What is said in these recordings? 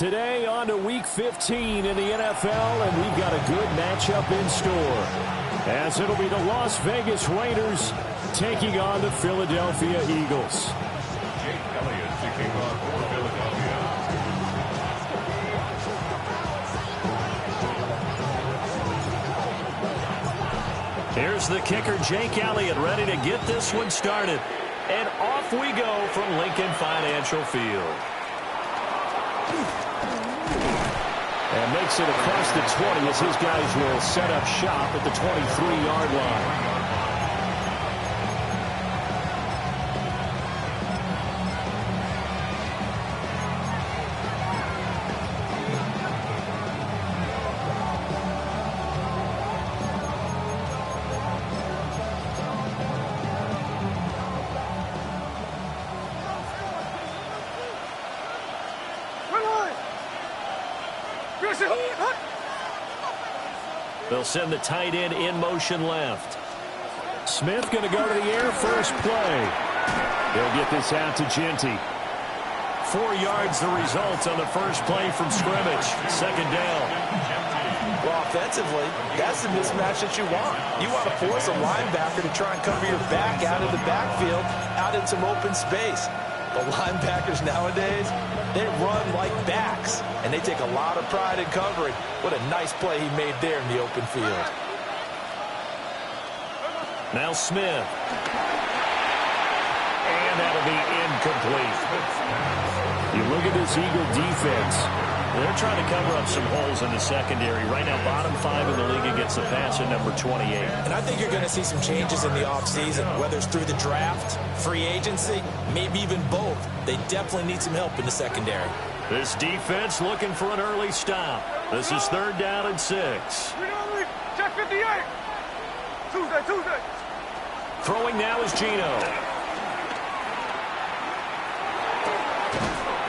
Today on to Week 15 in the NFL, and we've got a good matchup in store, as it'll be the Las Vegas Raiders taking on the Philadelphia Eagles. Here's the kicker, Jake Elliott, ready to get this one started. And off we go from Lincoln Financial Field. And makes it across the 20 as his guys will set up shop at the 23-yard line. They'll send the tight end in motion left. Smith going to go to the air first play. They'll get this out to Genty. 4 yards the result on the first play from scrimmage. Second down. Well, offensively, that's the mismatch that you want. You want to force a linebacker to try and cover your back out of the backfield, out in some open space. The linebackers nowadays, they run like backs, and they take a lot of pride in covering. What a nice play he made there in the open field. Now Smith. And that'll be incomplete. You look at this Eagle defense. They're trying to cover up some holes in the secondary. Right now, bottom 5 in the league against the pass at number 28. And I think you're going to see some changes in the offseason, whether it's through the draft, free agency, maybe even both. They definitely need some help in the secondary. This defense looking for an early stop. This is 3rd down and 6. Check 58. Tuesday. Throwing now is Geno.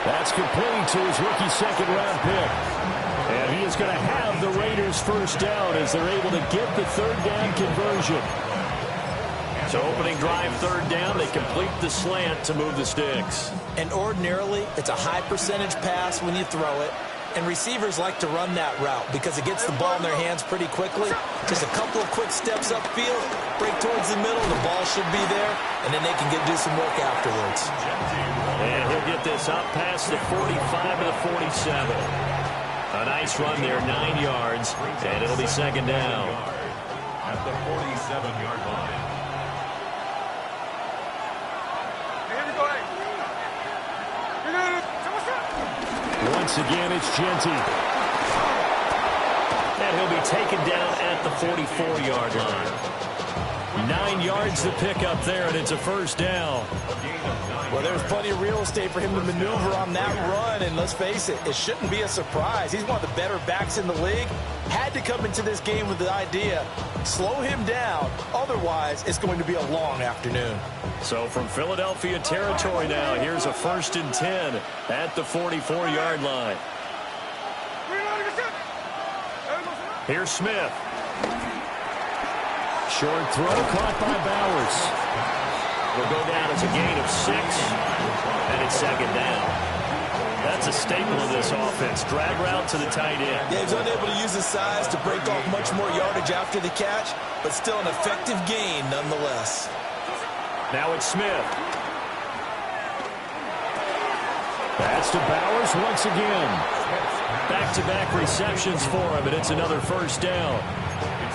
That's complete to his rookie second-round pick. And he is going to have the Raiders first down as they're able to get the 3rd down conversion. So opening drive 3rd down, they complete the slant to move the sticks. And ordinarily, it's a high percentage pass when you throw it. And receivers like to run that route because it gets the ball in their hands pretty quickly. Just a couple of quick steps upfield, break towards the middle, the ball should be there, and then they can do some work afterwards. And he'll get this up past the 45 to the 47. A nice run there, 9 yards, and it'll be 2nd down. At the 47-yard line. Once again, it's Genty. And he'll be taken down at the 44-yard line. 9 yards to pick up there, and it's a first down. Well, there's plenty of real estate for him to maneuver on that run, and let's face it, it shouldn't be a surprise. He's one of the better backs in the league. Had to come into this game with the idea, slow him down, otherwise it's going to be a long afternoon. So from Philadelphia territory now, here's a 1st and 10 at the 44-yard line. Here's Smith. Short throw caught by Bowers. Will go down as a gain of 6, and it's 2nd down. That's a staple of this offense. Drag route to the tight end. Yeah, he's unable to use his size to break off much more yardage after the catch, but still an effective gain nonetheless. Now it's Smith. That's to Bowers once again. Back-to-back receptions for him, and it's another first down.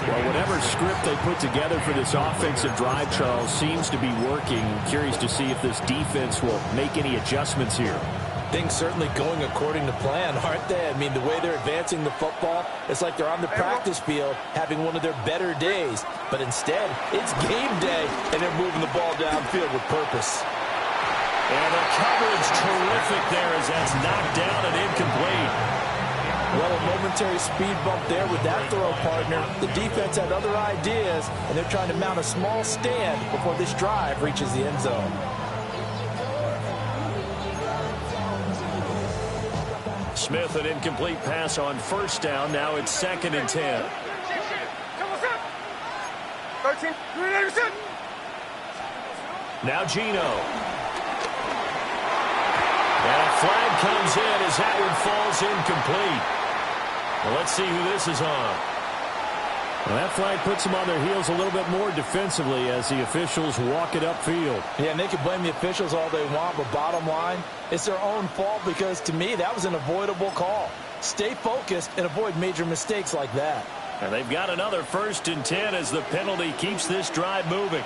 Well, whatever script they put together for this offensive drive, Charles, seems to be working. Curious to see if this defense will make any adjustments here. Things certainly going according to plan, aren't they? I mean, the way they're advancing the football, it's like they're on the practice field having one of their better days. But instead, it's game day, and they're moving the ball downfield with purpose. And the coverage terrific there as that's knocked down and incomplete. Well, a momentary speed bump there with that throw, partner. The defense had other ideas, and they're trying to mount a small stand before this drive reaches the end zone. Smith, an incomplete pass on first down. Now it's 2nd and 10. 13. Now Geno. And a flag comes in as that one falls incomplete. Well, let's see who this is on. Well, that flag puts them on their heels a little bit more defensively as the officials walk it upfield. Yeah, and they can blame the officials all they want, but bottom line, it's their own fault because, to me, that was an avoidable call. Stay focused and avoid major mistakes like that. And they've got another 1st and 10 as the penalty keeps this drive moving.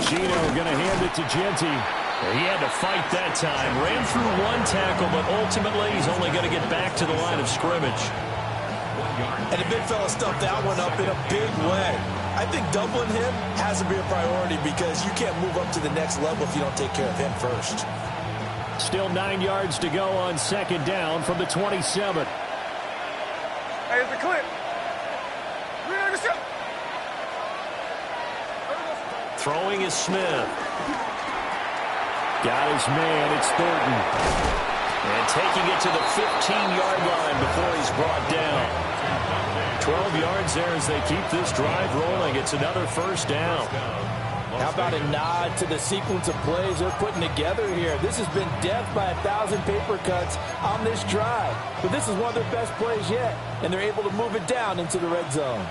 Gino going to hand it to Genty. He had to fight that time. Ran through one tackle, but ultimately he's only going to get back to the line of scrimmage. And the big fella stuffed that one up in a big way. I think doubling him has to be a priority because you can't move up to the next level if you don't take care of him first. Still 9 yards to go on 2nd down from the 27. Hey, it's a clip. Throwing is Smith. Got his man. It's Thornton. And taking it to the 15-yard line before he's brought down. 12 yards there as they keep this drive rolling. It's another 1st down. How about a nod to the sequence of plays they're putting together here? This has been death by 1,000 paper cuts on this drive. But this is one of their best plays yet, and they're able to move it down into the red zone.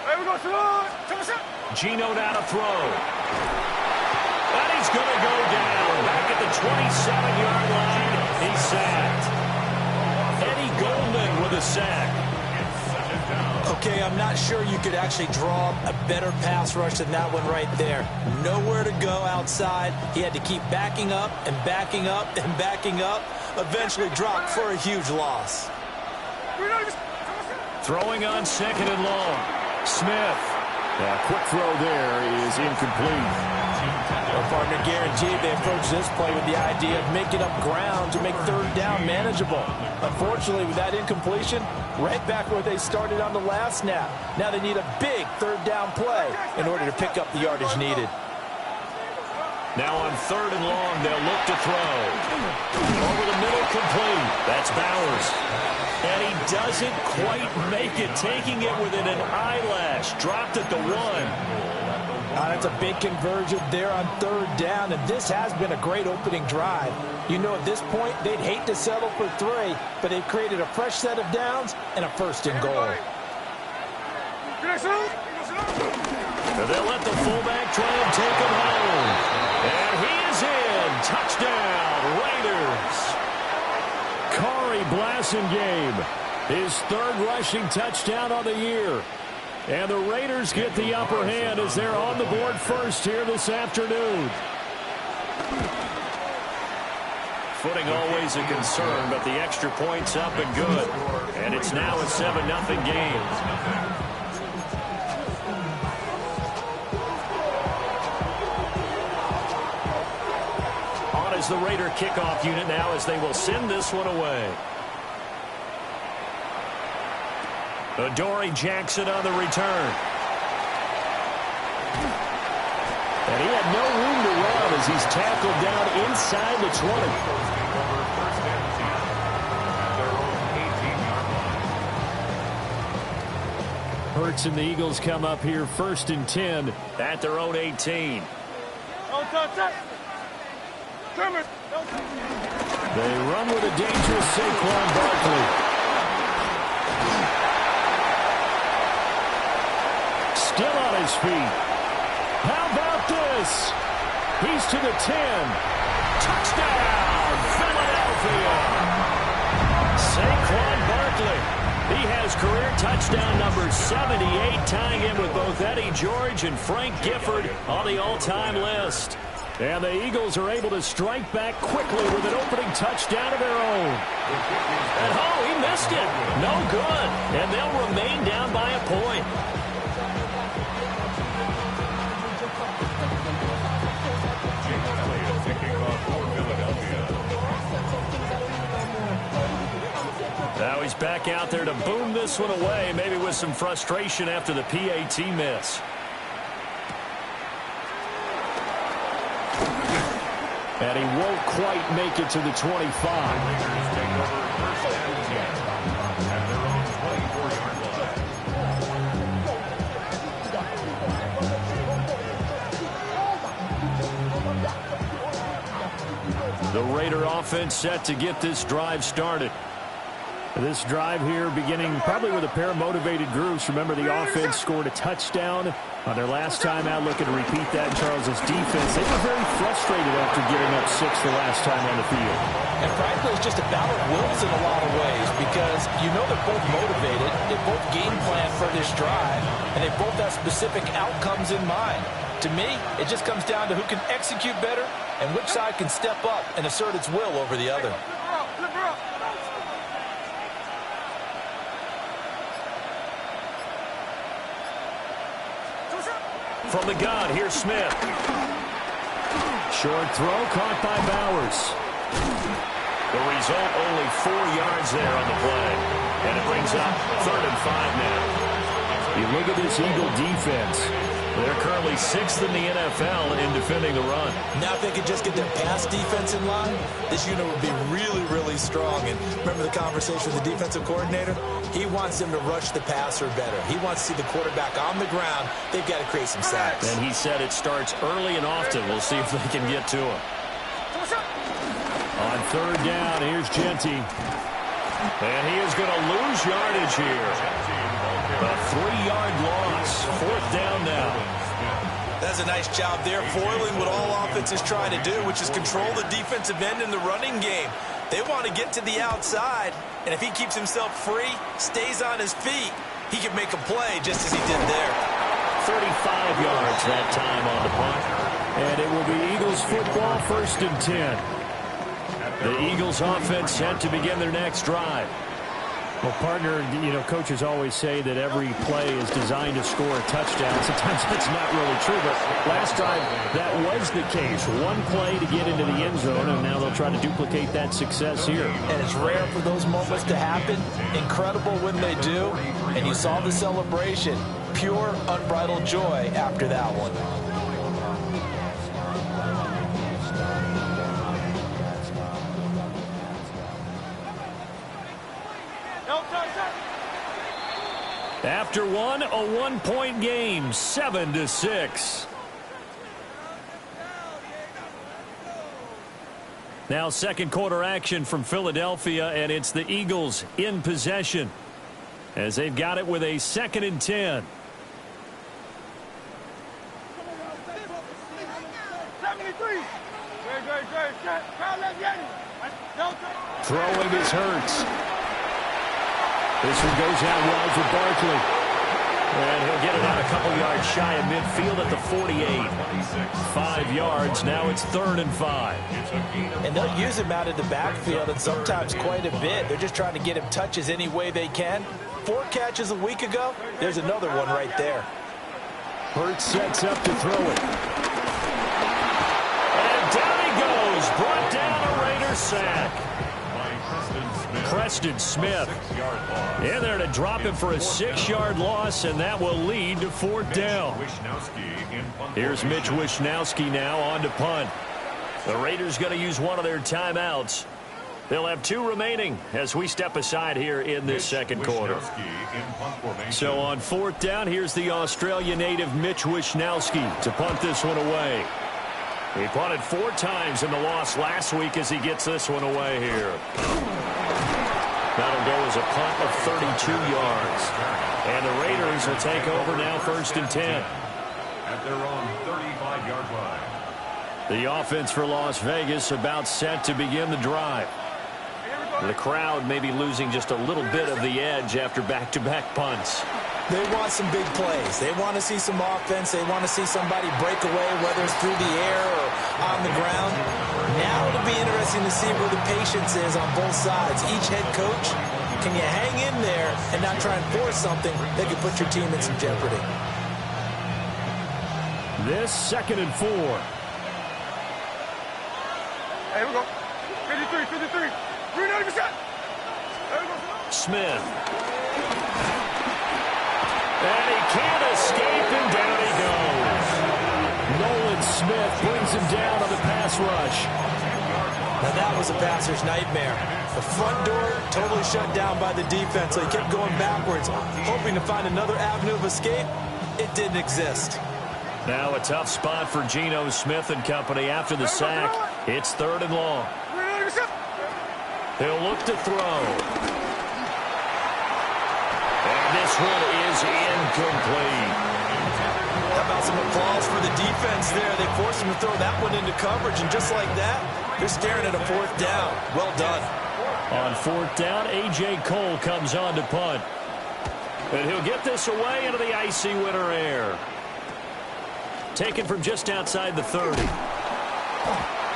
Hey, we go through. Gino now to throw. And he's going to go down. Back at the 27-yard line. He's sacked. Eddie Goldman with a sack. Okay, I'm not sure you could actually draw a better pass rush than that one right there. Nowhere to go outside. He had to keep backing up and backing up and backing up. Eventually dropped for a huge loss. Throwing on 2nd and long. Smith. Quick throw there is incomplete. Well, partner, guaranteed they approach this play with the idea of making up ground to make 3rd down manageable. Unfortunately, with that incompletion, right back where they started on the last snap. Now they need a big 3rd down play in order to pick up the yardage needed. Now on 3rd and long, they'll look to throw. Over the middle, complete. That's Bowers. And he doesn't quite make it, taking it within an eyelash. Dropped at the 1. That's a big conversion there on 3rd down, and this has been a great opening drive. You know, at this point, they'd hate to settle for 3, but they've created a fresh set of downs and a 1st and goal. And they'll let the fullback try and take him home. And he is in. Touchdown, Raiders. Corey Blasingame, his 3rd rushing touchdown on the year. And the Raiders get the upper hand as they're on the board first here this afternoon. Footing always a concern, but the extra point's up and good. And it's now a 7-0 game. On is the Raider kickoff unit now as they will send this one away. Adoree Jackson on the return. And he had no room to run as he's tackled down inside the 20. Hurts and the Eagles come up here 1st and 10 at their own 18. They run with a dangerous Saquon Barkley. Still on his feet. How about this? He's to the 10. Touchdown, Philadelphia. Saquon Barkley. He has career touchdown number 78, tying him with both Eddie George and Frank Gifford on the all-time list. And the Eagles are able to strike back quickly with an opening touchdown of their own. And oh, he missed it. No good. And they'll remain down by a point. Now he's back out there to boom this one away, maybe with some frustration after the PAT miss. And he won't quite make it to the 25. The Raider offense set to get this drive started. This drive here beginning probably with a pair of motivated groups. Remember, the offense scored a touchdown on their last time out. Looking to repeat that in Charles's defense. They were very frustrated after giving up 6 the last time on the field. And frankly, it's just a battle of wills in a lot of ways because you know they're both motivated. They both game plan for this drive, and they both have specific outcomes in mind. To me, it just comes down to who can execute better and which side can step up and assert its will over the other. From the gun, here's Smith. Short throw caught by Bowers. The result, only 4 yards there on the play. And it brings up 3rd and 5 now. You look at this Eagle defense. They're currently 6th in the NFL in defending the run. Now if they could just get their pass defense in line, this unit would be really, really strong. And remember the conversation with the defensive coordinator? He wants them to rush the passer better. He wants to see the quarterback on the ground. They've got to create some sacks. And he said it starts early and often. We'll see if they can get to him. On 3rd down, here's Genty. And he is going to lose yardage here. A 3-yard loss. 4th down now. That's a nice job there, foiling what all offenses try to do, which is control the defensive end in the running game. They want to get to the outside, and if he keeps himself free, stays on his feet, he can make a play just as he did there. 35 yards that time on the punt. And it will be Eagles football, 1st and 10. The Eagles offense set to begin their next drive. Well, partner, you know, coaches always say that every play is designed to score a touchdown. Sometimes that's not really true, but last time that was the case. One play to get into the end zone, and now they'll try to duplicate that success here. And it's rare for those moments to happen. Incredible when they do. And you saw the celebration. Pure, unbridled joy after that one. After one, a 1-point game, 7-6. Now 2nd quarter action from Philadelphia, and it's the Eagles in possession as they've got it with a 2nd and 10. Throwing is Hurts. This one goes out wide for Barkley. And he'll get it out a couple yards shy of midfield at the 48. 5 yards. Now it's 3rd and 5. And they'll use him out of the backfield, and sometimes quite a bit. They're just trying to get him touches any way they can. 4 catches a week ago. There's another one right there. Hurts sets up to throw it. And down he goes. Brought down a Raider sack. Preston Smith in there to drop him for a 6-yard loss, and that will lead to 4th down. Here's Mitch Wishnowsky now on to punt. The Raiders going to use one of their timeouts. They'll have 2 remaining as we step aside here in this 2nd quarter. So on 4th down, here's the Australia native Mitch Wishnowsky to punt this one away. He punted 4 times in the loss last week as he gets this one away here. That'll go as a punt of 32 yards. And the Raiders will take over now 1st and 10. At their own 35-yard line. The offense for Las Vegas about set to begin the drive. The crowd may be losing just a little bit of the edge after back-to-back punts. They want some big plays. They want to see some offense. They want to see somebody break away, whether it's through the air or on the ground. Now it'll be interesting to see where the patience is on both sides. Each head coach, can you hang in there and not try and force something that could put your team in some jeopardy? This 2nd and 4. Hey, we go. 53. 390%. There we go. Smith. And he can't escape, and down he goes. Nolan Smith brings him down on the pass rush. Now that was a passer's nightmare. The front door totally shut down by the defense, so he kept going backwards, hoping to find another avenue of escape. It didn't exist. Now a tough spot for Geno Smith and company after the sack. It's 3rd and long. He'll look to throw. And this one is incomplete. How about some applause for the defense there? They forced him to throw that one into coverage, and just like that, they're staring at a 4th down. Well done. On 4th down, A.J. Cole comes on to punt. And he'll get this away into the icy winter air. Taken from just outside the 30.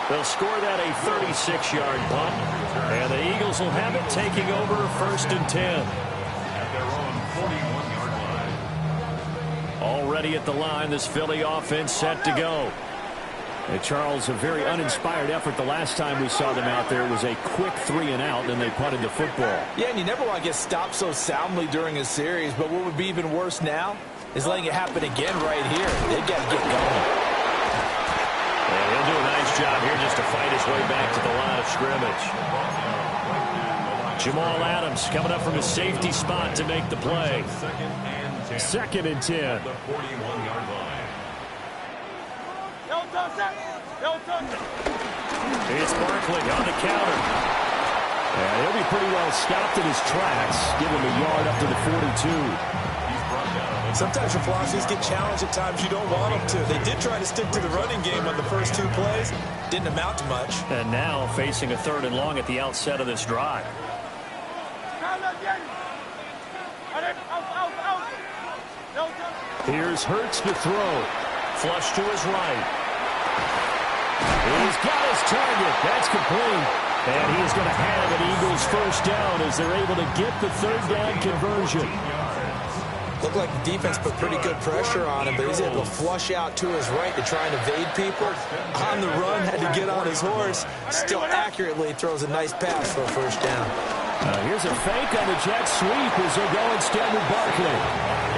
They'll score that a 36-yard punt. And the Eagles will have it taking over 1st and 10. At their own 41-yard line. Already at the line, this Philly offense set to go. And Charles, a very uninspired effort the last time we saw them out there. It was a quick 3-and-out, and they punted the football. Yeah, and you never want to get stopped so soundly during a series, but what would be even worse now is letting it happen again right here. They've got to get going. And he'll do a nice job here just to fight his way back to the line of scrimmage. Jamal Adams coming up from his safety spot to make the play. 2nd and 10. The 41-yard line. It's Barkley on the counter. And he'll be pretty well stopped in his tracks. Give him a yard up to the 42. Sometimes your philosophies get challenged at times you don't want them to. They did try to stick to the running game on the first 2 plays. Didn't amount to much. And now facing a 3rd and long at the outset of this drive. Here's Hurts to throw. Flush to his right. He's got his target. That's complete. And he's going to have an Eagles 1st down as they're able to get the 3rd down conversion. Looked like the defense put pretty good pressure on him, but he's able to flush out to his right to try and evade people. On the run, had to get on his horse. Still accurately throws a nice pass for a 1st down. Here's a fake on the jet sweep as they go instead with Barkley.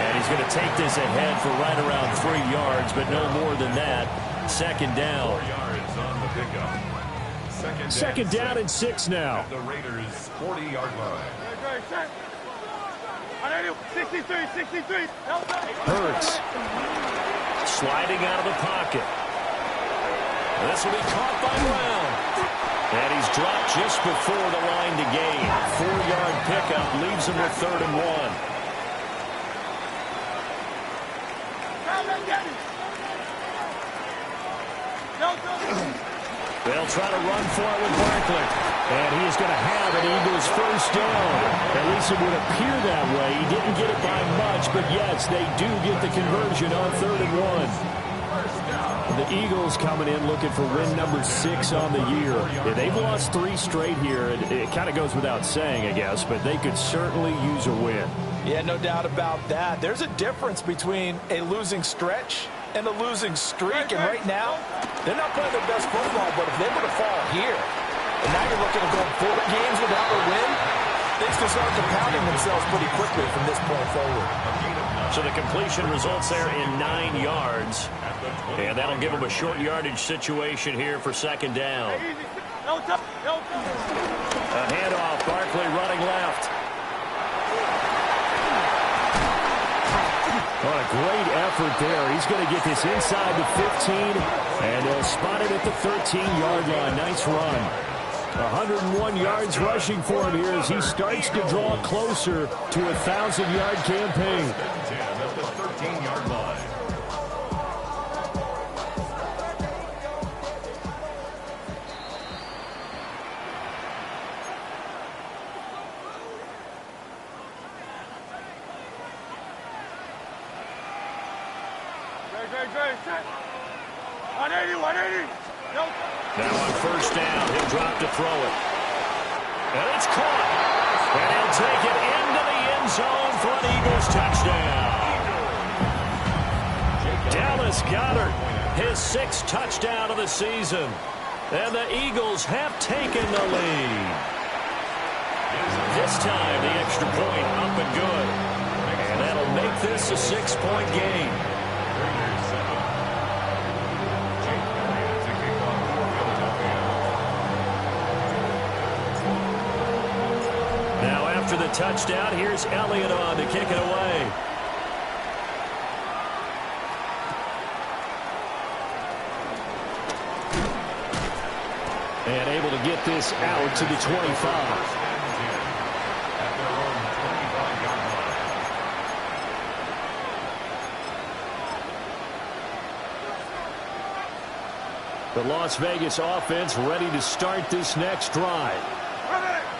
And he's going to take this ahead for right around 3 yards, but no more than that. 2nd down. 4 yards on the pickup. 2nd down and 6 now. At the Raiders' 40-yard line. 63. Hurts. Sliding out of the pocket. This will be caught by Brown. And he's dropped just before the line to gain. 4-yard pickup leaves him with 3rd and 1. They'll try to run for it with Barkley. And he's going to have an Eagles 1st down. At least it would appear that way. He didn't get it by much, but yes, they do get the conversion on 3rd and 1. The Eagles coming in looking for win number 6 on the year. Yeah, they've lost 3 straight here. It kind of goes without saying, I guess, but they could certainly use a win. Yeah, no doubt about that. There's a difference between a losing stretch and a losing streak, and right now, they're not playing their best football, but if they were to fall here, and now you're looking at going 4 games without a win, things can start compounding themselves pretty quickly from this point forward. So the completion results there in 9 yards, and that'll give them a short yardage situation here for 2nd down. A handoff, Barkley running left. What a great effort there. He's going to get this inside the 15, and they'll spot it at the 13-yard line. Nice run. 101 yards rushing for him here as he starts to draw closer to a 1,000-yard campaign. 10 at the 13-yard line. Now on 1st down, he'll drop to throw it. And it's caught. And he'll take it into the end zone for an Eagles touchdown. Dallas Goedert, his 6th touchdown of the season. And the Eagles have taken the lead. This time, the extra point up and good. And that'll make this a 6-point game. After the touchdown, here's Elliott on to kick it away. And able to get this out to the 25. The Las Vegas offense ready to start this next drive.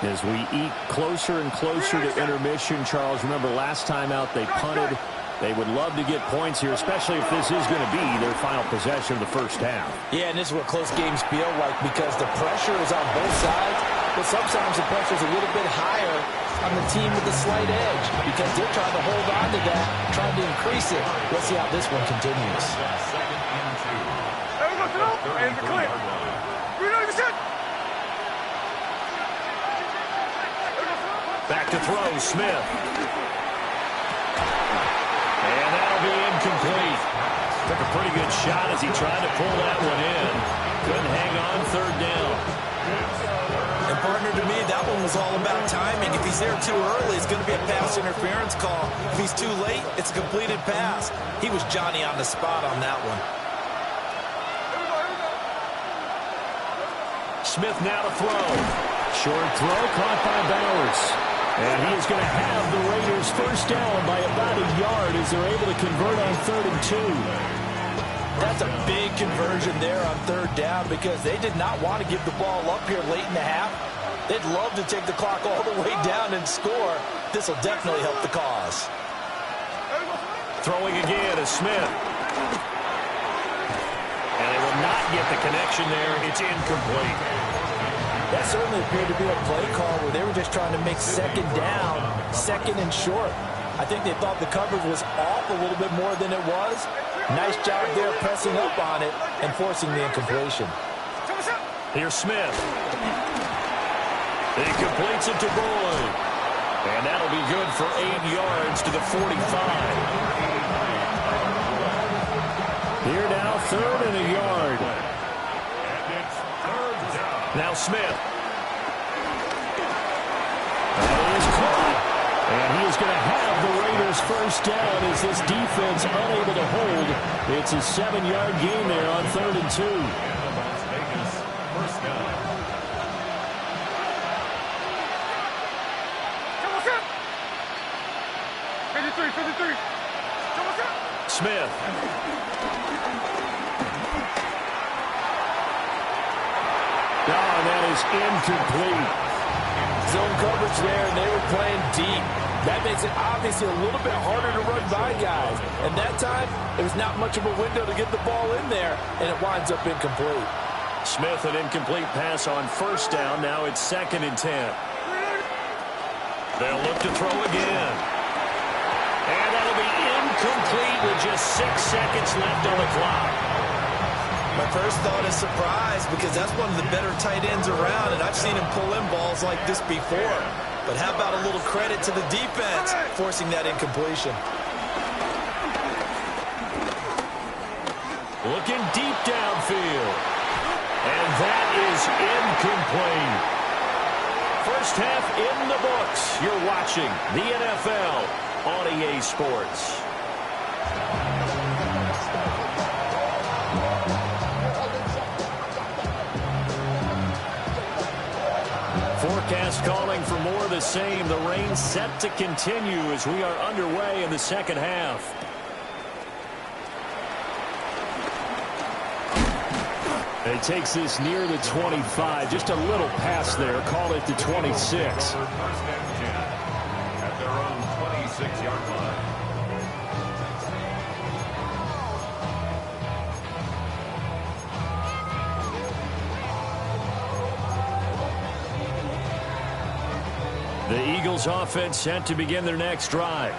As we eat closer and closer to intermission, Charles, remember last time out they punted. They would love to get points here, especially if this is going to be their final possession of the first half. Yeah, and this is what close games feel like because the pressure is on both sides, but sometimes the pressure is a little bit higher on the team with the slight edge because they're trying to hold on to that, trying to increase it. Let's see how this one continues. And the clear. Back to throw, Smith. And that'll be incomplete. Took a pretty good shot as he tried to pull that one in. Couldn't hang on third down. And partner, to me, that one was all about timing. If he's there too early, it's going to be a pass interference call. If he's too late, it's a completed pass. He was Johnny on the spot on that one. Smith now to throw. Short throw caught by Bowers. And he is going to have the Raiders first down by about a yard as they're able to convert on 3rd and 2. That's a big conversion there on 3rd down because they did not want to give the ball up here late in the half. They'd love to take the clock all the way down and score. This will definitely help the cause. Throwing again is Smith. And they will not get the connection there. It's incomplete. That certainly appeared to be a play call where they were just trying to make 2nd down, 2nd and short. I think they thought the coverage was off a little bit more than it was. Nice job there pressing up on it and forcing the incompletion. Here's Smith. He completes it to Boyd. And that'll be good for 8 yards to the 45. Here now, 3rd and a yard. Now Smith. That is caught. And he is going to have the Raiders first down as this defense unable to hold. It's a 7-yard gain there on 3rd and 2. Smith. Oh, that is incomplete. Zone coverage there, and they were playing deep. That makes it obviously a little bit harder to run by guys. And that time, there was not much of a window to get the ball in there, and it winds up incomplete. Smith, an incomplete pass on 1st down. Now it's 2nd and 10. They'll look to throw again. And that'll be incomplete with just 6 seconds left on the clock. My first thought is surprise because that's one of the better tight ends around, and I've seen him pull in balls like this before. But how about a little credit to the defense forcing that incompletion? Looking deep downfield. And that is incomplete. First half in the books. You're watching the NFL on EA Sports. Forecast calling for more of the same. The rain set to continue as we are underway in the second half. It takes this near the 25. Just a little pass there. Call it the 26. First and 10 at their own 26-yard line. The Eagles offense set to begin their next drive.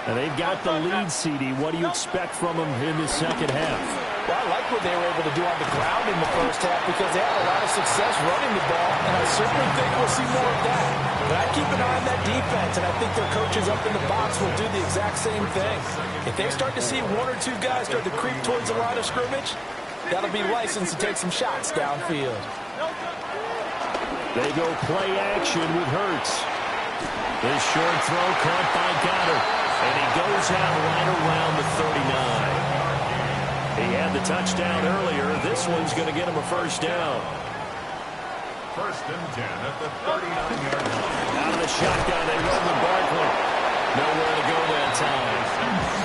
And they've got the lead, CD. What do you expect from them in the second half? Well, I like what they were able to do on the ground in the first half because they had a lot of success running the ball, and I certainly think we'll see more of that. But I keep an eye on that defense, and I think their coaches up in the box will do the exact same thing. If they start to see 1 or 2 guys start to creep towards the line of scrimmage, that'll be licensed to take some shots downfield. They go play action with Hurts. This short throw caught by Goddard. And he goes out right around the 39. He had the touchdown earlier. This one's going to get him a first down. First and 10 at the 39-yard line. Out of the shotgun, they run with Barkley. Nowhere to go that time.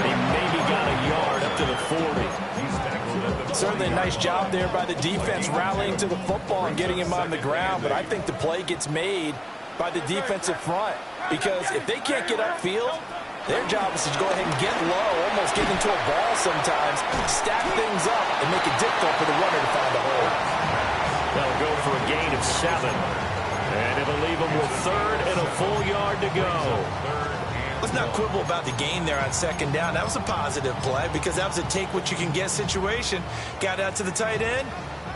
He maybe got a yard up to the 40. He's tackled at the Certainly a nice job there by the defense rallying to the football and getting him on the ground, but I think the play gets made by the defensive front because if they can't get upfield, their job is to go ahead and get low, almost get into a ball sometimes, stack things up, and make it difficult for the runner to find a hole. They'll go for a gain of 7. And it'll leave them with 3rd and a full yard to go. Let's not quibble about the gain there on 2nd down. That was a positive play because that was a take-what-you-can-get situation. Got out to the tight end.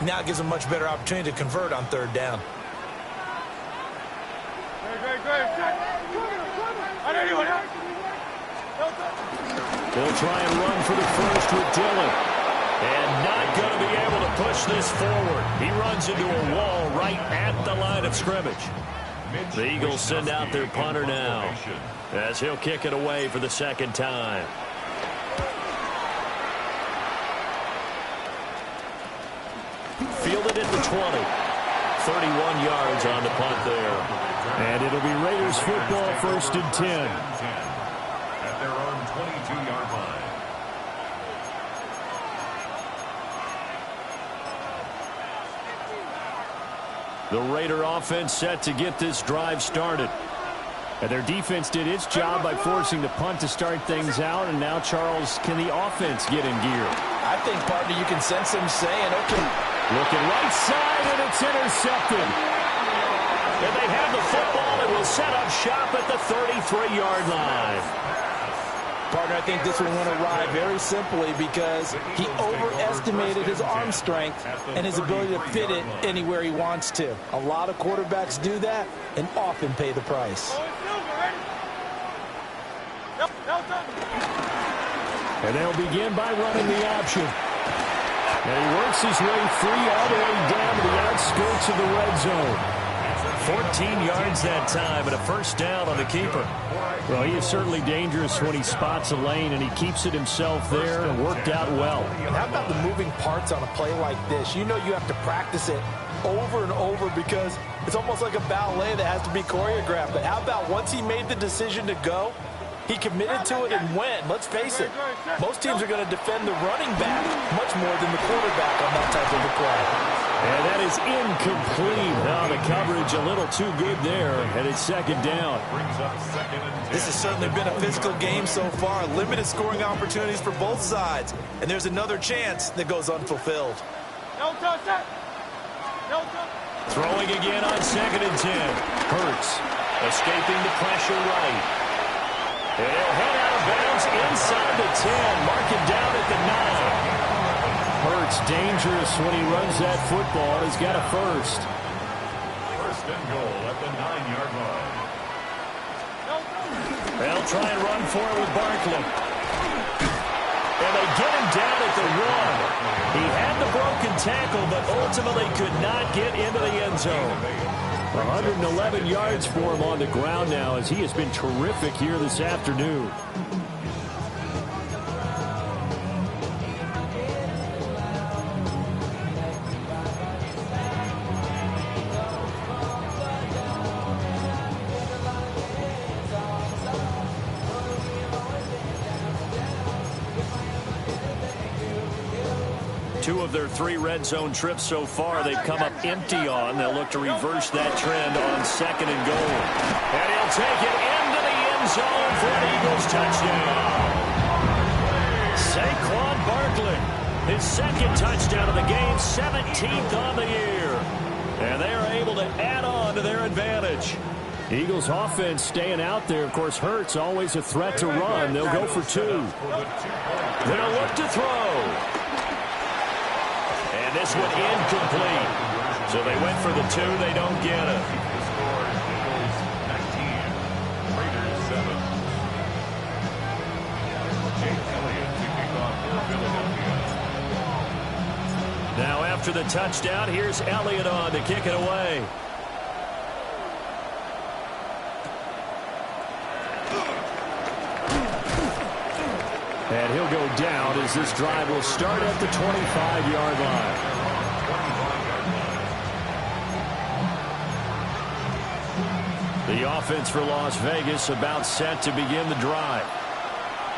Now it gives them a much better opportunity to convert on 3rd down. They'll try and run for the first with Dillon. And not going to be able to push this forward. He runs into a wall right at the line of scrimmage. The Eagles send out their punter now as he'll kick it away for the 2nd time. Fielded at the 20. 31 yards on the punt there. And it'll be Raiders football, 1st and 10. At their own 22-yard line. The Raider offense set to get this drive started. And their defense did its job by forcing the punt to start things out. And now, Charles, can the offense get in gear? I think, partner, you can sense him saying, okay. Looking right side, and it's intercepted. And they have the football and will set up shop at the 33-yard line. Partner, I think this one went awry very simply because he overestimated his arm strength and his ability to fit it anywhere he wants to. A lot of quarterbacks do that and often pay the price. And they'll begin by running the option. And he works his way free all the way down to the outskirts of the red zone. 14 yards that time and a 1st down on the keeper. Well, he is certainly dangerous when he spots a lane, and he keeps it himself there and worked out well. And how about the moving parts on a play like this? You know you have to practice it over and over because it's almost like a ballet that has to be choreographed. But how about once he made the decision to go, he committed to it and went. Let's face it, most teams are going to defend the running back much more than the quarterback on that type of a play. And that is incomplete. Now the coverage a little too good there, and it's 2nd down. This has certainly been a physical game so far. Limited scoring opportunities for both sides. And there's another chance that goes unfulfilled. Throwing again on 2nd and 10. Hurts escaping the pressure right. And he'll head out of bounds inside the 10. Mark it down at the 9. Hurts dangerous when he runs that football. He's got a 1st. 1st and goal at the 9-yard line. They'll try and run for it with Barkley. And they get him down at the 1. He had the broken tackle, but ultimately could not get into the end zone. 111 yards for him on the ground now as he has been terrific here this afternoon. Two of their 3 red zone trips so far they've come up empty on. They'll look to reverse that trend on 2nd and goal. And he'll take it into the end zone for an Eagles touchdown. Saquon Barkley, his 2nd touchdown of the game, 17th on the year. And they are able to add on to their advantage. Eagles offense staying out there. Of course, Hurts always a threat to run. They'll go for 2. They'll look to throw. And this one incomplete. So they went for the 2. They don't get it. The score is Eagles 19, Raiders 7. Jake Elliott to kick off for Philadelphia. Now after the touchdown, here's Elliott on to kick it away. And he'll go down as this drive will start at the 25-yard line. The offense for Las Vegas about set to begin the drive.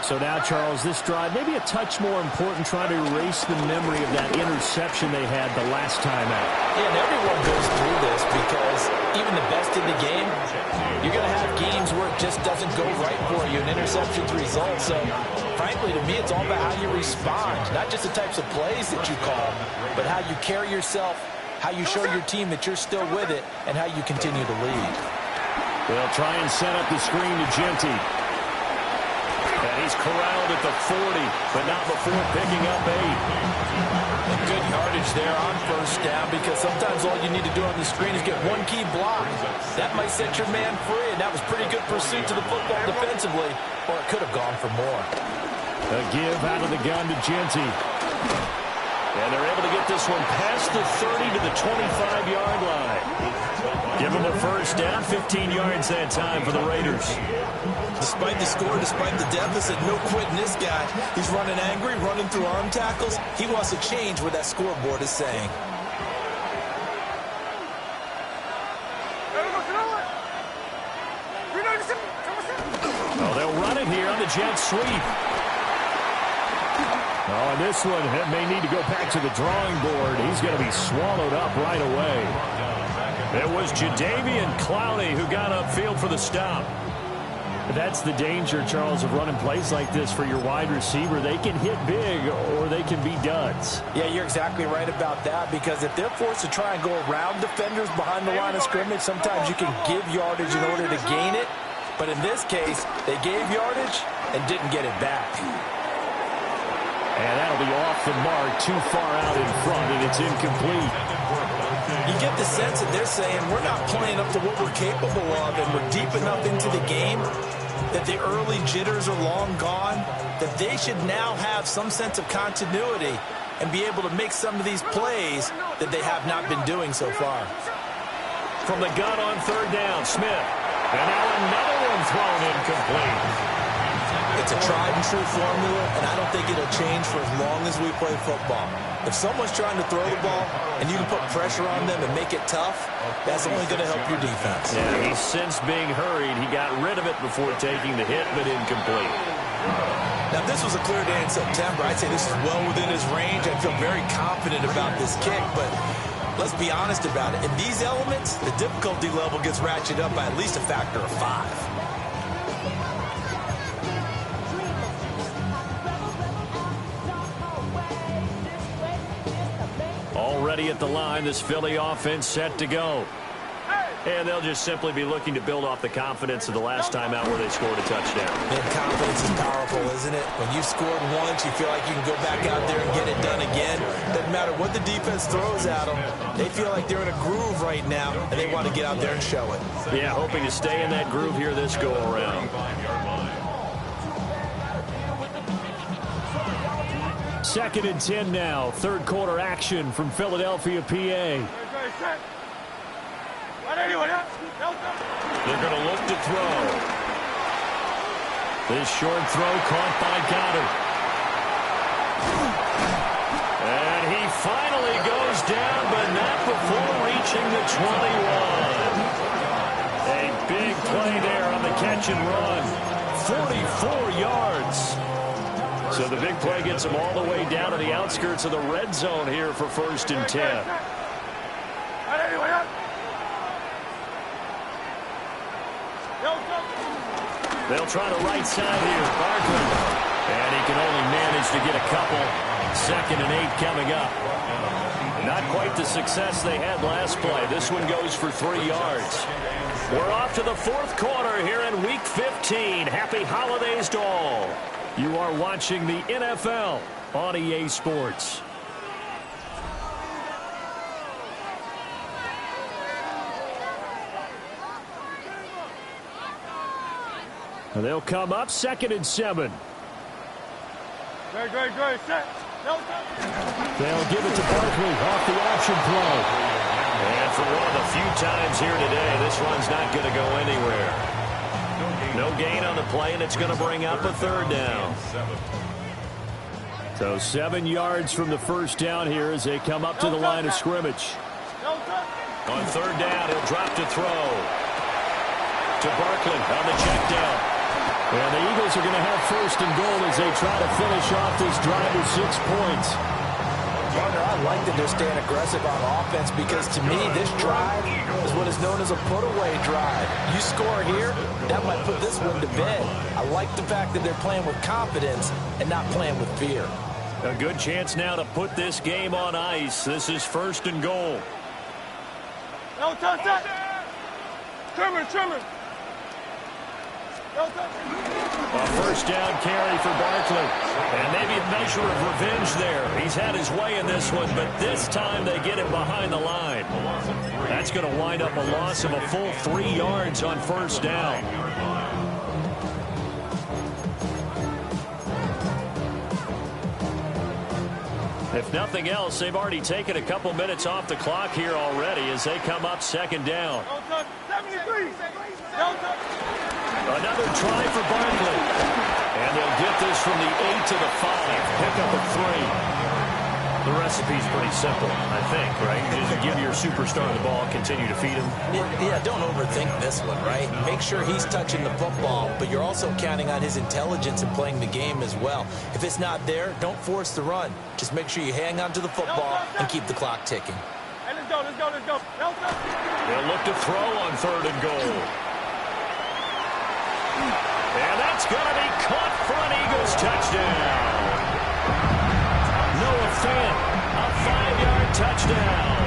So now, Charles, this drive maybe a touch more important, trying to erase the memory of that interception they had the last time out. Yeah, and everyone goes through this because even the best in the game, you're going to have games where it just doesn't go right for you, and interceptions result. So, frankly, to me, it's all about how you respond, not just the types of plays that you call, but how you carry yourself, how you show your team that you're still with it, and how you continue to lead. They'll try and set up the screen to Genty. And he's corralled at the 40, but not before picking up 8. And good yardage there on first down, because sometimes all you need to do on the screen is get one key block. That might set your man free, and that was pretty good pursuit to the football defensively, or it could have gone for more. A give out of the gun to Genty. And they're able to get this one past the 30 to the 25-yard line. Give them the first down, 15 yards that time for the Raiders. Despite the score, despite the deficit, no quitting this guy. He's running angry, running through arm tackles. He wants to change what that scoreboard is saying. Oh, they'll run it here on the jet sweep. Oh, and this one may need to go back to the drawing board. He's going to be swallowed up right away. It was Jadeveon Clowney who got upfield for the stop. That's the danger, Charles, of running plays like this for your wide receiver. They can hit big or they can be duds. Yeah, you're exactly right about that, because if they're forced to try and go around defenders behind the line of scrimmage, sometimes you can give yardage in order to gain it. But in this case, they gave yardage and didn't get it back. And that'll be off the mark, too far out in front, and it's incomplete. You get the sense that they're saying we're not playing up to what we're capable of, and we're deep enough into the game that the early jitters are long gone, that they should now have some sense of continuity and be able to make some of these plays that they have not been doing so far. From the gun on third down, Smith. And now another one thrown incomplete. It's a tried-and-true formula, and I don't think it'll change for as long as we play football. If someone's trying to throw the ball and you can put pressure on them and make it tough, that's only going to help your defense. Yeah, he's since being hurried. He got rid of it before taking the hit, but incomplete. Now, if this was a clear day in September, I'd say this is well within his range. I feel very confident about this kick, but let's be honest about it. In these elements, the difficulty level gets ratcheted up by at least a factor of 5. Already at the line, this Philly offense set to go. And they'll just simply be looking to build off the confidence of the last time out where they scored a touchdown. And confidence is powerful, isn't it? When you've scored once, you feel like you can go back out there and get it done again. Doesn't matter what the defense throws at them. They feel like they're in a groove right now, and they want to get out there and show it. Yeah, hoping to stay in that groove here this go-around. Second and 10 now. Third quarter action from Philadelphia, PA. They're going to look to throw. This short throw caught by Goddard. And he finally goes down, but not before reaching the 21. A big play there on the catch and run. 44 yards. So the big play gets him all the way down to the outskirts of the red zone here for 1st and 10. They'll try the right side here. Barkley. And he can only manage to get a couple. 2nd and 8 coming up. Not quite the success they had last play. This one goes for 3 yards. We're off to the 4th quarter here in Week 15. Happy holidays to all. You are watching the NFL on EA Sports. They'll come up 2nd and 7. Great, set. They'll give it to Barkley off the option play. And for one of the few times here today, this run's not going to go anywhere. No gain on the play, and it's going to bring up a 3rd down. So 7 yards from the first down here as they come up to the line of scrimmage. On 3rd down, he'll drop to throw. To Barkley on the check down. And the Eagles are going to have first and goal as they try to finish off this drive with 6 points. Partner, I like that they're staying aggressive on offense because to me, this drive is what is known as a put-away drive. You score here, that might put this one to bed. I like the fact that they're playing with confidence and not playing with fear. A good chance now to put this game on ice. This is first and goal. No touch. Trimmer. A first down carry for Barkley. And maybe a measure of revenge there. He's had his way in this one, but this time they get it behind the line. That's going to wind up a loss of a full 3 yards on first down. If nothing else, they've already taken a couple minutes off the clock here already as they come up second down. 73. Another try for Barkley. And they'll get this from the 8 to the 5. Pick up a 3. The recipe's pretty simple, I think, right? Just give your superstar the ball, continue to feed him. Yeah, don't overthink this one, right? Make sure he's touching the football, but you're also counting on his intelligence in playing the game as well. If it's not there, don't force the run. Just make sure you hang on to the football and keep the clock ticking. Hey, let's go. They'll look to throw on third and goal. And that's going to be caught for an Eagles touchdown. Noah Fant, a 5-yard touchdown.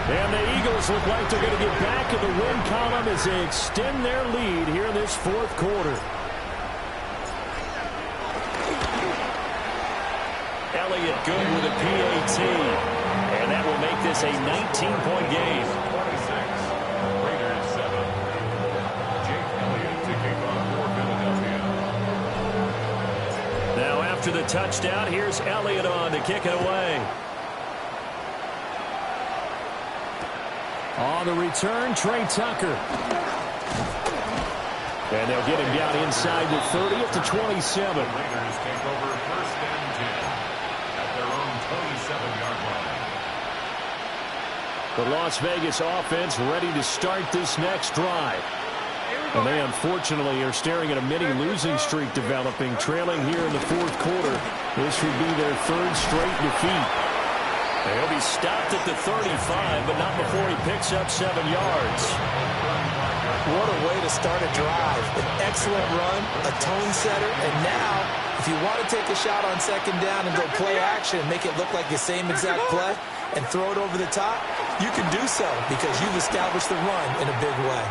And the Eagles look like they're going to get back in the win column as they extend their lead here in this fourth quarter. Elliott good with a PAT. And that will make this a 19-point game. 26. Raiders 7. Jake Elliott to kick off for Philadelphia. Now after the touchdown, here's Elliott on to kick it away. On the return, Trey Tucker. And they'll get him down inside the 30 at the 27. Raiders take over first and 10 at their own 27-yard line. The Las Vegas offense ready to start this next drive. And they unfortunately are staring at a mini losing streak developing, trailing here in the fourth quarter. This would be their third straight defeat. He'll be stopped at the 35, but not before he picks up 7 yards. What a way to start a drive. An excellent run, a tone setter, and now, if you want to take a shot on second down and go play action and make it look like the same exact play and throw it over the top, you can do so because you've established the run in a big way.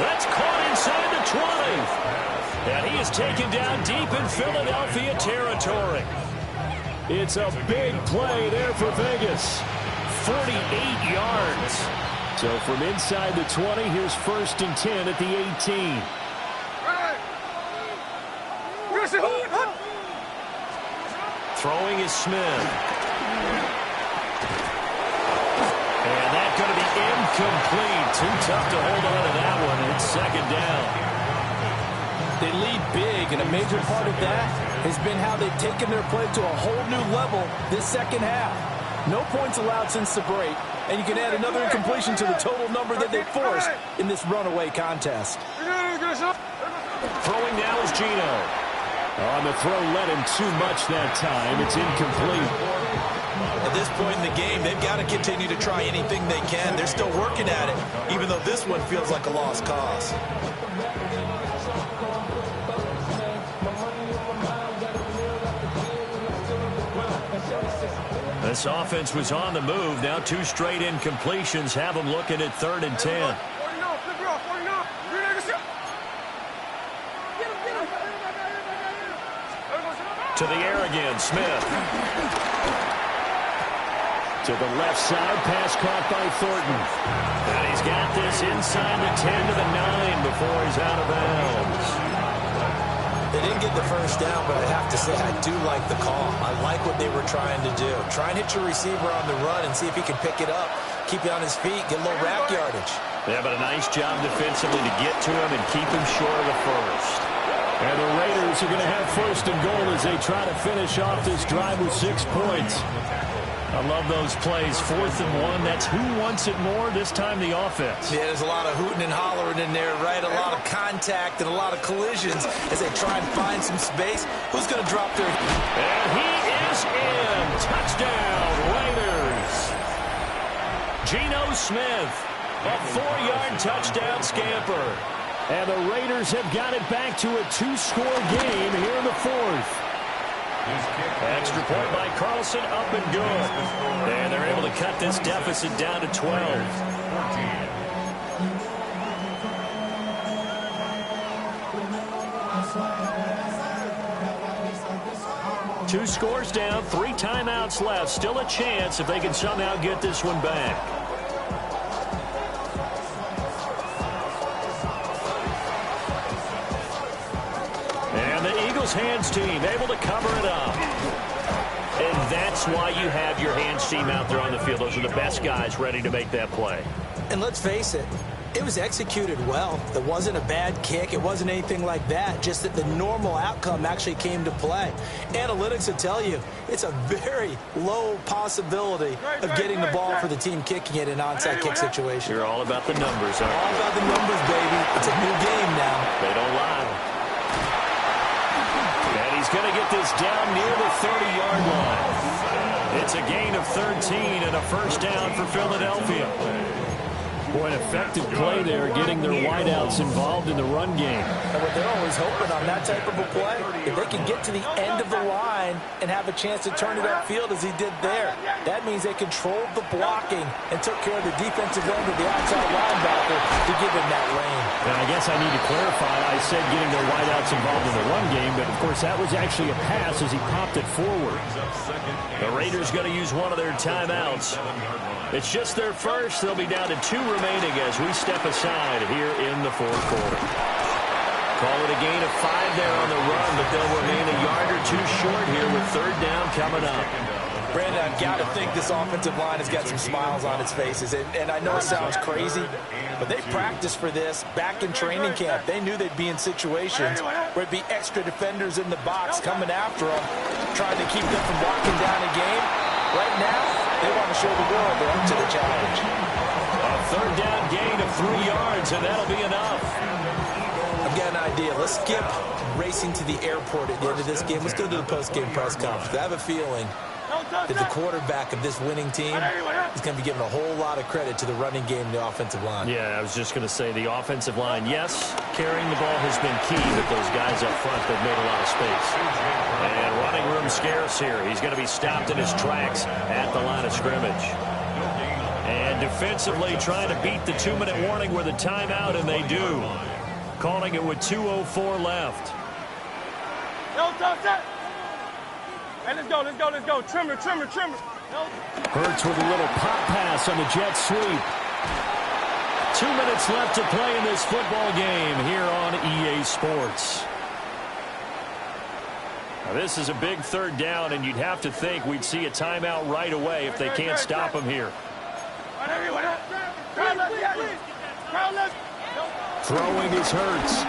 That's caught inside the 20. And he is taken down deep in Philadelphia territory. It's a big play there for Vegas. 48 yards. So from inside the 20, here's first and 10 at the 18. Throwing is Smith. And that's going to be incomplete. Too tough to hold on to that one. It's second down. They lead big, and a major part of that has been how they've taken their play to a whole new level this second half. No points allowed since the break, and you can add another incompletion to the total number that they forced in this runaway contest. Throwing now is Gino. On the throw, led him too much that time. It's incomplete. At this point in the game, they've got to continue to try anything they can. They're still working at it, even though this one feels like a lost cause. This offense was on the move. Now 2 straight incompletions have them looking at third and 10. To the air again, Smith. To the left side, pass caught by Thornton. And he's got this inside the 10 to the 9 before he's out of bounds. They didn't get the first down, but I have to say I do like the call. I like what they were trying to do. Try and hit your receiver on the run and see if he can pick it up. Keep it on his feet, get a little rack yardage. Yeah, but a nice job defensively to get to him and keep him short of the first. And the Raiders are going to have first and goal as they try to finish off this drive with 6 points. I love those plays. 4th and 1. That's who wants it more. This time the offense. Yeah, there's a lot of hooting and hollering in there, right? A lot of contact and a lot of collisions as they try and find some space. Who's going to drop their... And he is in. Touchdown, Raiders. Geno Smith, a 4-yard touchdown scamper. And the Raiders have got it back to a 2-score game here in the 4th. Extra point by Carlson, up and good. And they're able to cut this deficit down to 12. 2 scores down, 3 timeouts left. Still a chance if they can somehow get this one back. And the Eagles hands team able to cover it up. And that's why you have your hands team out there on the field. Those are the best guys ready to make that play. And let's face it, it was executed well. It wasn't a bad kick. It wasn't anything like that. Just that the normal outcome actually came to play. Analytics will tell you it's a very low possibility of getting the ball for the team kicking it in an onside kick situation. You're all about the numbers, aren't you? All about the numbers, baby. It's a new game now. They don't lie. And he's going to get this down near the 30-yard line. It's a gain of 13 and a first down for Philadelphia. Boy, an effective play there, getting their wideouts involved in the run game. And what they're always hoping on that type of a play, if they can get to the end of the line and have a chance to turn it upfield as he did there, that means they controlled the blocking and took care of the defensive end of the outside linebacker to give him that lane. And I guess I need to clarify, I said getting their wideouts involved in the run game, but of course that was actually a pass as he popped it forward. The Raiders going to use one of their timeouts. It's just their first. They'll be down to 2 remaining as we step aside here in the 4th quarter. Call it a gain of 5 there on the run, but they'll remain a yard or 2 short here with 3rd down coming up. Brandon, I've got to think this offensive line has got some smiles on its faces. And I know it sounds crazy, but they practiced for this back in training camp. They knew they'd be in situations where it'd be extra defenders in the box coming after them, trying to keep them from locking down a game. Right now, they want to show the world they're up to the challenge. A 3rd down gain of 3 yards, and that'll be enough. I've got an idea. Let's skip racing to the airport at the end of this game. Let's go to the post-game press conference. I have a feeling that the quarterback of this winning team is going to be giving a whole lot of credit to the running game and the offensive line. Yeah, I was just going to say the offensive line, yes, carrying the ball has been key, but those guys up front, they've made a lot of space. And running room scarce here. He's going to be stopped in his tracks at the line of scrimmage. And defensively trying to beat the 2-minute warning with a timeout, and they do. Calling it with 2:04 left. Hey, let's go. Trimmer. Hurts with a little pop pass on the jet sweep. 2 minutes left to play in this football game here on EA Sports. Now, this is a big 3rd down, and you'd have to think we'd see a timeout right away if they can't stop him here. Throwing is Hurts.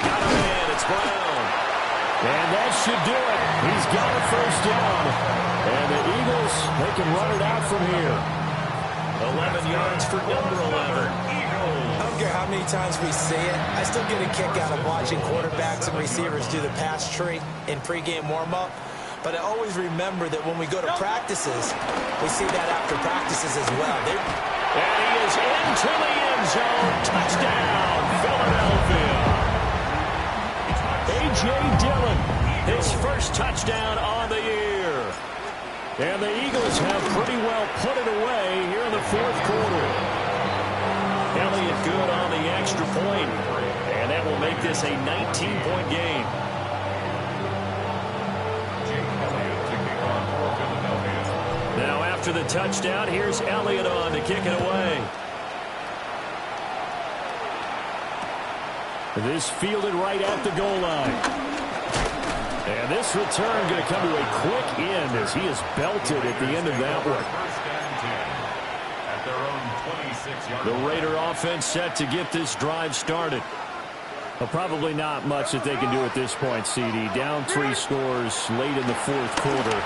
Got him in. It's Brown. And that should do it. He's got a first down. And the Eagles, they can run it out from here. 11 yards for number 11. I don't care how many times we see it. I still get a kick out of watching quarterbacks and receivers do the pass tree in pregame warm-up. But I always remember that when we go to practices, we see that after practices as well. And he is into the end zone. Touchdown, Philadelphia. A.J. Dillon, his first touchdown on the year. And the Eagles have pretty well put it away here in the 4th quarter. Elliott good on the extra point. And that will make this a 19-point game. Now after the touchdown, here's Elliott on to kick it away. This fielded right at the goal line. And this return going to come to a quick end as he is belted at the end of that one. The Raider offense set to get this drive started. Well, probably not much that they can do at this point, CD. Down 3 scores late in the fourth quarter.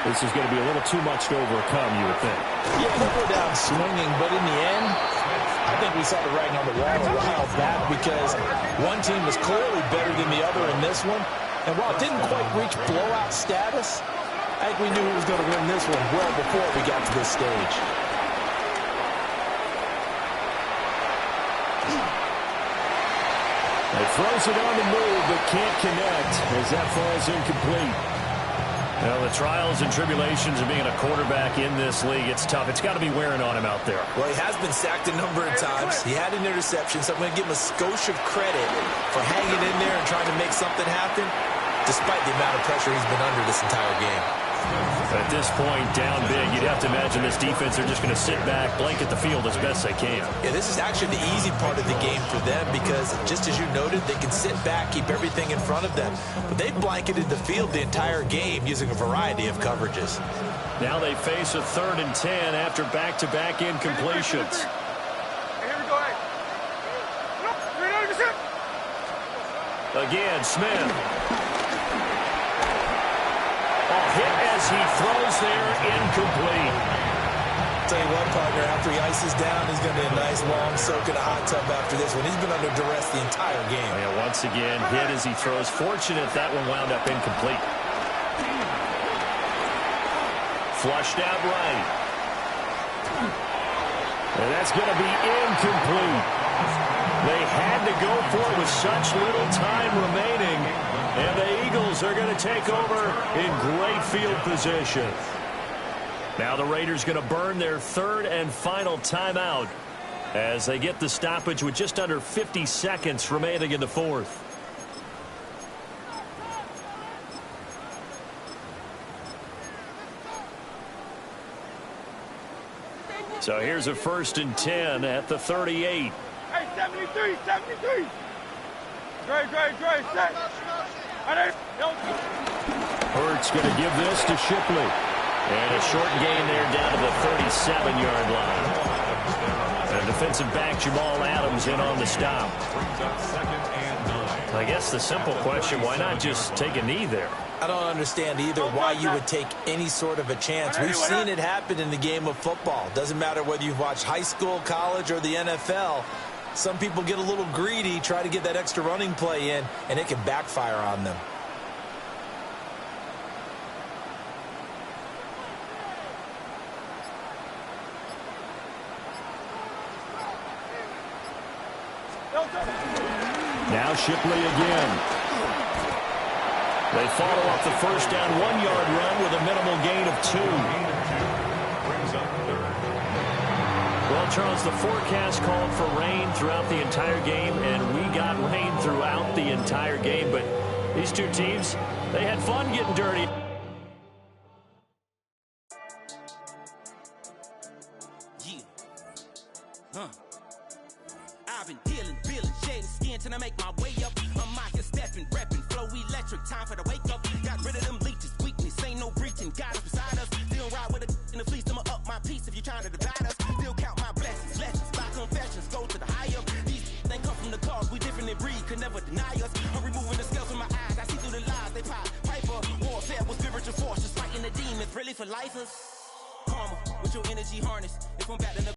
This is going to be a little too much to overcome, you would think. Yeah, they'll go down swinging, but in the end, I think we saw the writing on the wall a while back because one team was clearly better than the other in this one. And while it didn't quite reach blowout status, I think we knew who was going to win this one well before we got to this stage. He throws it on the move, but can't connect as that falls incomplete. Well, the trials and tribulations of being a quarterback in this league, it's tough. It's got to be wearing on him out there. Well, he has been sacked a number of times. He had an interception, so I'm going to give him a skosh of credit for hanging in there and trying to make something happen, despite the amount of pressure he's been under this entire game. At this point, down big, you'd have to imagine this defense are just going to sit back, blanket the field as best they can. Yeah, this is actually the easy part of the game for them because, just as you noted, they can sit back, keep everything in front of them. But they've blanketed the field the entire game using a variety of coverages. Now they face a 3rd and 10 after back-to-back incompletions. Hey, here we go, hey. No, 300%. Again, Smith. Hit as he throws there, incomplete. Tell you what, partner, after he ices down, he's going to be a nice long soak in a hot tub after this one. He's been under duress the entire game. Yeah, once again, hit as he throws. Fortunate that one wound up incomplete. Flushed out right. And that's going to be incomplete. They had to go for it with such little time remaining. And the Eagles are going to take over in great field position. Now the Raiders going to burn their 3rd and final timeout as they get the stoppage with just under 50 seconds remaining in the 4th. So here's a 1st and 10 at the 38. Hey, 73, 73. Dre, set. Hurts going to give this to Shipley. And a short gain there down to the 37-yard line. And defensive back Jamal Adams in on the stop. I guess the simple question, why not just take a knee there? I don't understand either why you would take any sort of a chance. We've seen it happen in the game of football. Doesn't matter whether you've watched high school, college, or the NFL. Some people get a little greedy, try to get that extra running play in, and it can backfire on them. Now Shipley again. They follow up the first down 1-yard run with a minimal gain of 2. Well, Charles, the forecast called for rain throughout the entire game, and we got rain throughout the entire game. But these two teams, they had fun getting dirty. I've been dealing, shedding skin till I make my way up. I'm out here stepping, repping, flow electric, time for the wake up. Got rid of them leeches, weakness, ain't no breaching. God is beside us, still ride with a in the fleece. I'ma up my piece if you're trying to divide us. Still count my blessings, lessons, my confessions, go to the higher. These they come from the cause, we different in breed, could never deny us. I'm removing the scales from my eyes, I see through the lies they pop. Piper, warfare with spiritual forces, fighting the demons, really for lifers. Karma, with your energy harness, if I'm back in the